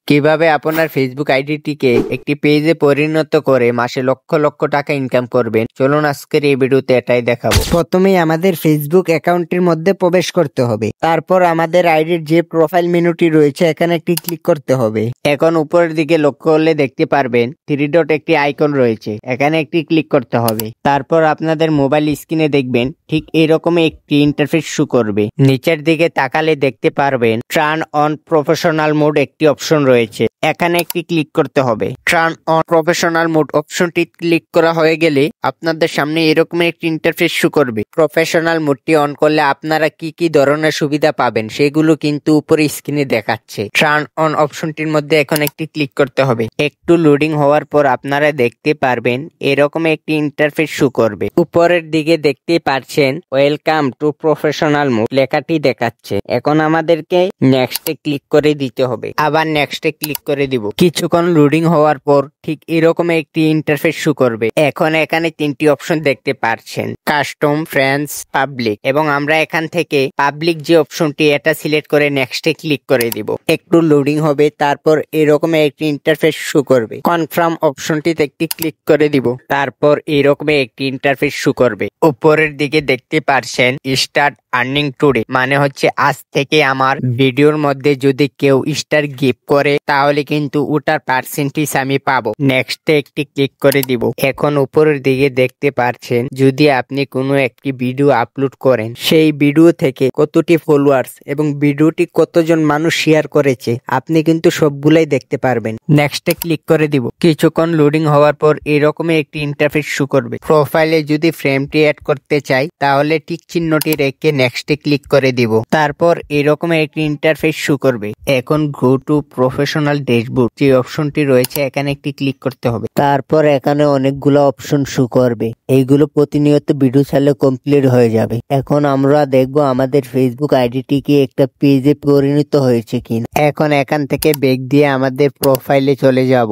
কিভাবে আপনার ফেসবুক আইডিটিকে একটি পেজে পরিণত করে মাসে লক্ষ লক্ষ টাকা ইনকাম করবেন, চলুন আজকের এই ভিডিওতে এটাই দেখাবো। প্রথমেই আমাদের ফেসবুক অ্যাকাউন্টের মধ্যে প্রবেশ করতে হবে। তারপর আমাদের আইডির যে প্রোফাইল মেনুটি রয়েছে এখানে একটি ক্লিক করতে হবে। এখন উপরের দিকে লক্ষ্য করলে দেখতে পারবেন 3 ডট একটি আইকন রয়েছে, এখানে একটি ক্লিক করতে হবে। তারপর আপনাদের মোবাইল স্ক্রিনে দেখবেন ঠিক এরকমই একটি ইন্টারফেস শো করবে। নিচের দিকে তাকালে দেখতে পারবেন টার্ন অন প্রফেশনাল মোড একটি অপশন রয়েছে, এখানে একটি ক্লিক করতে হবে। টার্ন অন প্রফেশনাল মোড অপশনটি ক্লিক করা হয়ে গেলে আপনাদের সামনে এরকম একটি ইন্টারফেস শো করবে। প্রফেশনাল মোডটি অন করলে আপনারা কি কি ধরনের সুবিধা পাবেন সেগুলো কিন্তু উপরে স্ক্রিনে দেখাচ্ছে। টার্ন অন অপশনটির মধ্যে এখন একটি ক্লিক করতে হবে। একটু লোডিং হওয়ার পর আপনারা দেখতে পারবেন এরকম একটি ইন্টারফেস শো করবে। উপরের দিকে দেখতে পাচ্ছেন ওয়েলকাম টু প্রফেশনাল মোড লেখাটি দেখাচ্ছে। এখন আমাদেরকে নেক্সটে ক্লিক করে দিতে হবে। আবার নেক্সটে ক্লিক করে দিব। কিছুক্ষণ লোডিং হওয়ার পর ঠিক এরকম একটি ইন্টারফেস শো করবে। এখন এখানে 3টি অপশন দেখতে পাচ্ছেন, কাস্টম, ফ্রেন্ডস, পাবলিক, এবং আমরা এখান থেকে পাবলিক যে অপশনটি এটা সিলেক্ট করে নেক্সটে ক্লিক করে দিব। একটু লোডিং হবে, তারপর এরকম একটি ইন্টারফেস শো করবে। কনফার্ম অপশনটিতে একটি ক্লিক করে দিব। তারপর এরকম একটি ইন্টারফেস শো করবে। উপরের দিকে দেখতে পাচ্ছেন স্টার্ট আর্নিং টুডে, মানে হচ্ছে আজ থেকে আমার ভিডিওর মধ্যে যদি কেউ স্টার গিফট করে তাহলে কিন্তু ওটার পার্সেন্টেজ আমি পাবো। নেক্সটে একটি ক্লিক করে দিব। এখন উপরের দিকে দেখতে পাচ্ছেন যদি আপনি কোনো একটি ভিডিও আপলোড করেন সেই ভিডিও থেকে কতটি ফলোয়ার্স এবং ভিডিওটি কতজন মানুষ শেয়ার করেছে আপনি কিন্তু সবগুলাই দেখতে পারবেন। নেক্সটে ক্লিক করে দিব। কিছুক্ষণ লোডিং হওয়ার পর এরকমই একটি ইন্টারফেস শো করবে। প্রোফাইলে যদি ফ্রেমটি অ্যাড করতে চাই তাহলে টিক চিহ্নটি রেখে নেক্সটে ক্লিক করে দিব। তারপর এরকম একটি ইন্টারফেস শো করবে। এখন গো টু প্রফেশনাল ড্যাশবোর্ড যে অপশনটি রয়েছে এখানে একটি ক্লিক করতে হবে। তারপর এখানে অনেকগুলো অপশন শো করবে, এইগুলো প্রতিনিয়ত ভিডিও ছাড়লে কমপ্লিট হয়ে যাবে। এখন আমরা দেখবো আমাদের ফেসবুক আইডিটি কি একটা পেজে পরিণত হয়েছে কিনা। এখন এখান থেকে ব্যাক দিয়ে আমাদের প্রোফাইলে চলে যাব।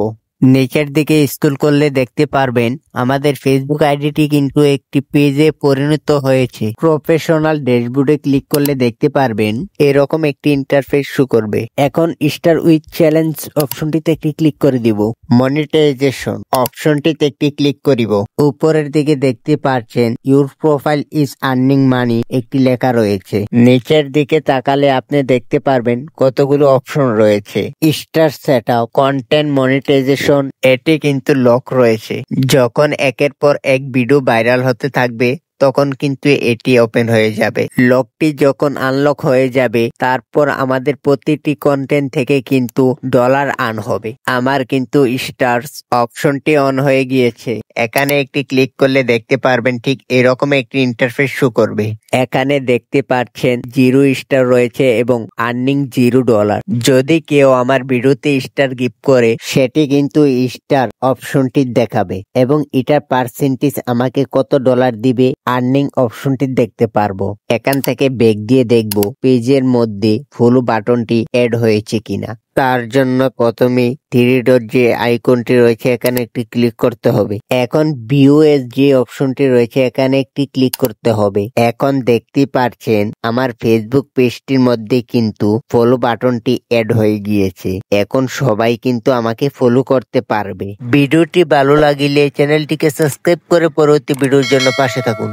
নিচের দিকে স্ক্রল করলে দেখতে পারবেন আমাদের ফেসবুক আইডিটি কিন্তু একটি পেজে পরিণত হয়েছে। প্রফেশনাল ড্যাশবোর্ডে ক্লিক করলে দেখতে পারবেন এরকম একটি ইন্টারফেস শো করবে। এখন স্টার উইথ চ্যালেঞ্জ অপশনটিতে একটি ক্লিক করে দিব। মনিটাইজেশন অপশনটিতে একটি ক্লিক করিব। উপরের দিকে দেখতে পাচ্ছেন your profile is earning money একটি লেখা রয়েছে। নিচের দিকে তাকালে আপনি দেখতে পারবেন কতগুলো অপশন রয়েছে। স্টার সেটআপ, কন্টেন্ট মনিটাইজেশন, এটি কিন্তু লক রয়েছে। যখন একের পর এক ভিডিও ভাইরাল হতে থাকবে তখন কিন্তু এটি ওপেন হয়ে যাবে। লকটি যখন আনলক হয়ে যাবে তারপর আমাদের প্রতিটি কন্টেন্ট থেকে কিন্তু ডলার আর্ন হবে। আমার কিন্তু স্টার্স অপশনটি অন হয়ে গিয়েছে। এখানে একটি ক্লিক করলে দেখতে পারবেন ঠিক এরকম একটি ইন্টারফেস শো করবে। এখানে দেখতে পাচ্ছেন 0 স্টার রয়েছে এবং আর্নিং $0। যদি কেউ আমার ভিডিওতে স্টার গিফট করে সেটি কিন্তু স্টার অপশনটি দেখাবে এবং এটার পার্সেন্টেজ আমাকে কত ডলার দিবে আর্নিং অপশনটি দেখতে পারবো। এখান থেকে ব্যাক দিয়ে দেখবো পেজের মধ্যে ফলো বাটনটি এড হয়েছে কিনা। তার জন্য প্রথমে 3 ডট যে আইকনটি রয়েছে এখানে একটি ক্লিক করতে হবে। এখন ভিউএস যে অপশনটি রয়েছে এখানে একটি ক্লিক করতে হবে। এখন দেখতে পাচ্ছেন আমার ফেসবুক পেজটির মধ্যে কিন্তু ফলো বাটনটি এড হয়ে গিয়েছে। এখন সবাই কিন্তু আমাকে ফলো করতে পারবে। ভিডিওটি ভালো লাগিলে চ্যানেলটিকে সাবস্ক্রাইব করে পরবর্তী ভিডিওর জন্য পাশে থাকুন।